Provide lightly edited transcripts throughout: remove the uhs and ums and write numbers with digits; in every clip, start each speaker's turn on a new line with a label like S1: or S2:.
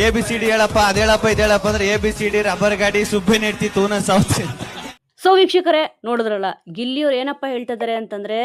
S1: ABCD ಹೇಳಪ್ಪ ಅದೇಳಪ್ಪ ಇದೇಳಪ್ಪ ಅಂದ್ರೆ ABCD rubber ಗಾಡಿ ಸುಬ್ಬಿ ನೆಡ್ತಿ ತೂನ ಸೌತ್.
S2: ಸೊ ವೀಕ್ಷಕರೇ ನೋಡಿದ್ರಲ್ಲ, ಗಿಲ್ಲಿಯವ್ರು ಏನಪ್ಪ ಹೇಳ್ತಾ ಇದ್ದಾರೆ ಅಂತಂದರೆ,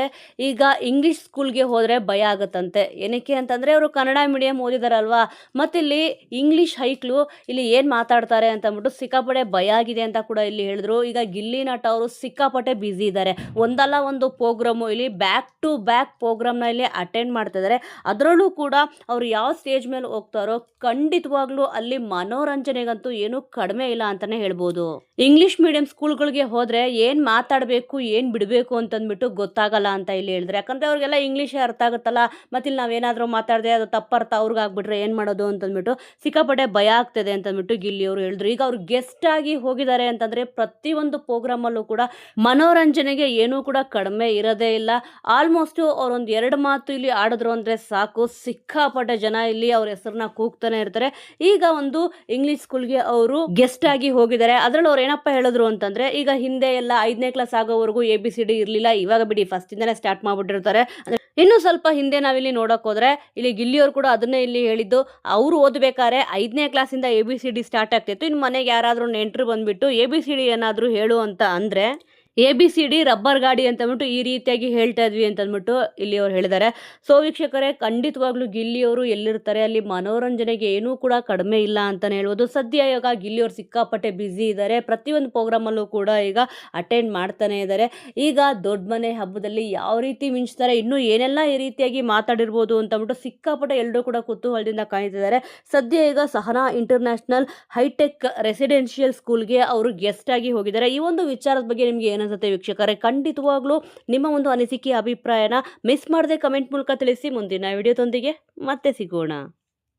S2: ಈಗ ಇಂಗ್ಲೀಷ್ ಸ್ಕೂಲ್ಗೆ ಹೋದರೆ ಭಯ ಆಗುತ್ತಂತೆ. ಏನಕ್ಕೆ ಅಂತಂದರೆ ಅವರು ಕನ್ನಡ ಮೀಡಿಯಮ್ ಓದಿದಾರಲ್ವಾ, ಮತ್ತಿಲ್ಲಿ ಇಂಗ್ಲೀಷ್ ಹೈಕ್ಳು ಇಲ್ಲಿ ಏನು ಮಾತಾಡ್ತಾರೆ ಅಂತ ಅಂದ್ಬಿಟ್ಟು ಸಿಕ್ಕಾಪಟ್ಟೆ ಭಯ ಆಗಿದೆ ಅಂತ ಕೂಡ ಇಲ್ಲಿ ಹೇಳಿದ್ರು. ಈಗ ಗಿಲ್ಲಿ ನಟ ಅವರು ಸಿಕ್ಕಾಪಟ್ಟೆ ಬ್ಯುಸಿ ಇದ್ದಾರೆ. ಒಂದಲ್ಲ ಒಂದು ಪ್ರೋಗ್ರಾಮು ಇಲ್ಲಿ ಬ್ಯಾಕ್ ಟು ಬ್ಯಾಕ್ ಪ್ರೋಗ್ರಾಮ್ನ ಇಲ್ಲಿ ಅಟೆಂಡ್ ಮಾಡ್ತಿದ್ದಾರೆ. ಅದರಲ್ಲೂ ಕೂಡ ಅವರು ಯಾವ ಸ್ಟೇಜ್ ಮೇಲೆ ಹೋಗ್ತಾರೋ ಖಂಡಿತವಾಗ್ಲೂ ಅಲ್ಲಿ ಮನೋರಂಜನೆಗಂತೂ ಏನೂ ಕಡಿಮೆ ಇಲ್ಲ ಅಂತಲೇ ಹೇಳ್ಬೋದು. ಇಂಗ್ಲೀಷ್ ಮೀಡಿಯಂ ಸ್ಕೂಲ್ಗಳಿಗೆ ಹೋದರೆ ಏನು ಮಾತಾಡಬೇಕು ಏನು ಬಿಡಬೇಕು ಅಂತಂದ್ಬಿಟ್ಟು ಗೊತ್ತಾಗಲ್ಲ ಅಂತ ಇಲ್ಲಿ ಹೇಳಿದ್ರೆ, ಯಾಕಂದರೆ ಅವ್ರಿಗೆಲ್ಲ ಇಂಗ್ಲೀಷೇ ಅರ್ಥ ಆಗುತ್ತಲ್ಲ. ಮತ್ತು ಇಲ್ಲಿ ನಾವೇನಾದರೂ ಮಾತಾಡಿದೆ ಅದು ತಪ್ಪರ್ಥ ಅವ್ರಿಗೆ ಆಗ್ಬಿಟ್ರೆ ಏನು ಮಾಡೋದು ಅಂತಂದ್ಬಿಟ್ಟು ಸಿಕ್ಕಾಪಟ್ಟೆ ಭಯ ಆಗ್ತದೆ ಅಂತಂದ್ಬಿಟ್ಟು ಗಿಲ್ಲಿ ಅವರು ಹೇಳಿದ್ರು. ಈಗ ಅವ್ರು ಗೆಸ್ಟ್ ಆಗಿ ಹೋಗಿದ್ದಾರೆ ಅಂತಂದರೆ ಪ್ರತಿಯೊಂದು ಪ್ರೋಗ್ರಾಮಲ್ಲೂ ಕೂಡ ಮನೋರಂಜನೆಗೆ ಏನೂ ಕೂಡ ಕಡಿಮೆ ಇರೋದೇ ಇಲ್ಲ. ಆಲ್ಮೋಸ್ಟು ಅವ್ರೊಂದು 2 ಮಾತು ಇಲ್ಲಿ ಆಡಿದ್ರು ಅಂದರೆ ಸಾಕು, ಸಿಕ್ಕಾಪಟ್ಟೆ ಜನ ಇಲ್ಲಿ ಅವ್ರ ಹೆಸರನ್ನ ಕೂಗ್ತಾನೆ ಇರ್ತಾರೆ. ಈಗ ಒಂದು ಇಂಗ್ಲೀಷ್ ಸ್ಕೂಲ್ಗೆ ಅವರು ಗೆಸ್ಟ್ ಆಗಿ ಹೋಗಿದ್ದಾರೆ. ಅದರಲ್ಲಿ ಅವ್ರು ಏನಪ್ಪ ಹೇಳಿದ್ರು ಅಂತಂದರೆ, ಈಗ ಹಿಂದೆ ಎಲ್ಲ 5ನೇ ಕ್ಲಾಸ್ ಆಗೋವರೆಗೂ ABCD ಇರಲಿಲ್ಲ, ಇವಾಗ ಬಿಡಿ ಫಸ್ಟಿಂದನೇ ಸ್ಟಾರ್ಟ್ ಮಾಡಿಬಿಟ್ಟಿರ್ತಾರೆ. ಇನ್ನು ಸ್ವಲ್ಪ ಹಿಂದೆ ನಾವಿಲ್ಲಿ ನೋಡೋಕೆ ಹೋದರೆ ಇಲ್ಲಿ ಗಿಲ್ಲಿಯವರು ಕೂಡ ಅದನ್ನೇ ಇಲ್ಲಿ ಹೇಳಿದ್ದು. ಅವರು ಓದಬೇಕಾದ್ರೆ 5ನೇ ಕ್ಲಾಸಿಂದ ABCD ಸ್ಟಾರ್ಟ್ ಆಗ್ತಿತ್ತು. ಇನ್ನು ಮನೆಗೆ ಯಾರಾದರೂ ನೆಂಟರು ಬಂದುಬಿಟ್ಟು ABCD ಏನಾದರೂ ಹೇಳು ಅಂತ ಅಂದರೆ ABCD ರಬ್ಬರ್ ಗಾಡಿ ಅಂತಂದ್ಬಿಟ್ಟು ಈ ರೀತಿಯಾಗಿ ಹೇಳ್ತಾ ಇದ್ವಿ ಅಂತಂದ್ಬಿಟ್ಟು ಇಲ್ಲಿ ಅವ್ರು ಹೇಳಿದ್ದಾರೆ. ಸೊ ವೀಕ್ಷಕರೇ, ಖಂಡಿತವಾಗ್ಲೂ ಗಿಲ್ಲಿಯವರು ಎಲ್ಲಿರ್ತಾರೆ ಅಲ್ಲಿ ಮನೋರಂಜನೆಗೆ ಏನೂ ಕೂಡ ಕಡಿಮೆ ಇಲ್ಲ ಅಂತಲೇ ಹೇಳ್ಬೋದು. ಸದ್ಯ ಈಗ ಗಿಲ್ಲಿಯವರು ಸಿಕ್ಕಾಪಟ್ಟೆ ಬ್ಯುಸಿ ಇದ್ದಾರೆ. ಪ್ರತಿಯೊಂದು ಪ್ರೋಗ್ರಾಮಲ್ಲೂ ಕೂಡ ಈಗ ಅಟೆಂಡ್ ಮಾಡ್ತಾನೆ ಇದ್ದಾರೆ. ಈಗ ದೊಡ್ಡ ಮನೆ ಹಬ್ಬದಲ್ಲಿ ಯಾವ ರೀತಿ ಮಿಂಚ್ತಾರೆ, ಇನ್ನೂ ಏನೆಲ್ಲ ಈ ರೀತಿಯಾಗಿ ಮಾತಾಡಿರ್ಬೋದು ಅಂತಂದ್ಬಿಟ್ಟು ಸಿಕ್ಕಾಪಟ್ಟೆ ಎಲ್ಲರೂ ಕೂಡ ಕುತೂಹಲದಿಂದ ಕಾಯ್ತಿದ್ದಾರೆ. ಸದ್ಯ ಈಗ ಸಹನಾ ಇಂಟರ್ನ್ಯಾಷನಲ್ ಹೈಟೆಕ್ ರೆಸಿಡೆನ್ಷಿಯಲ್ ಸ್ಕೂಲ್ಗೆ ಅವರು ಗೆಸ್ಟ್ ಆಗಿ ಹೋಗಿದ್ದಾರೆ. ಈ ಒಂದು ವಿಚಾರದ ಬಗ್ಗೆ ನಿಮಗೆ ಅನಿಸುತ್ತೆ ವೀಕ್ಷಕರೇ? ಖಂಡಿತವಾಗ್ಲೂ ನಿಮ್ಮ ಒಂದು ಅನಿಸಿಕೆ ಅಭಿಪ್ರಾಯನ ಮಿಸ್ ಮಾಡದೆ ಕಮೆಂಟ್ ಮೂಲಕ ತಿಳಿಸಿ. ಮುಂದಿನ ವಿಡಿಯೋದೊಂದಿಗೆ ಮತ್ತೆ ಸಿಗೋಣ.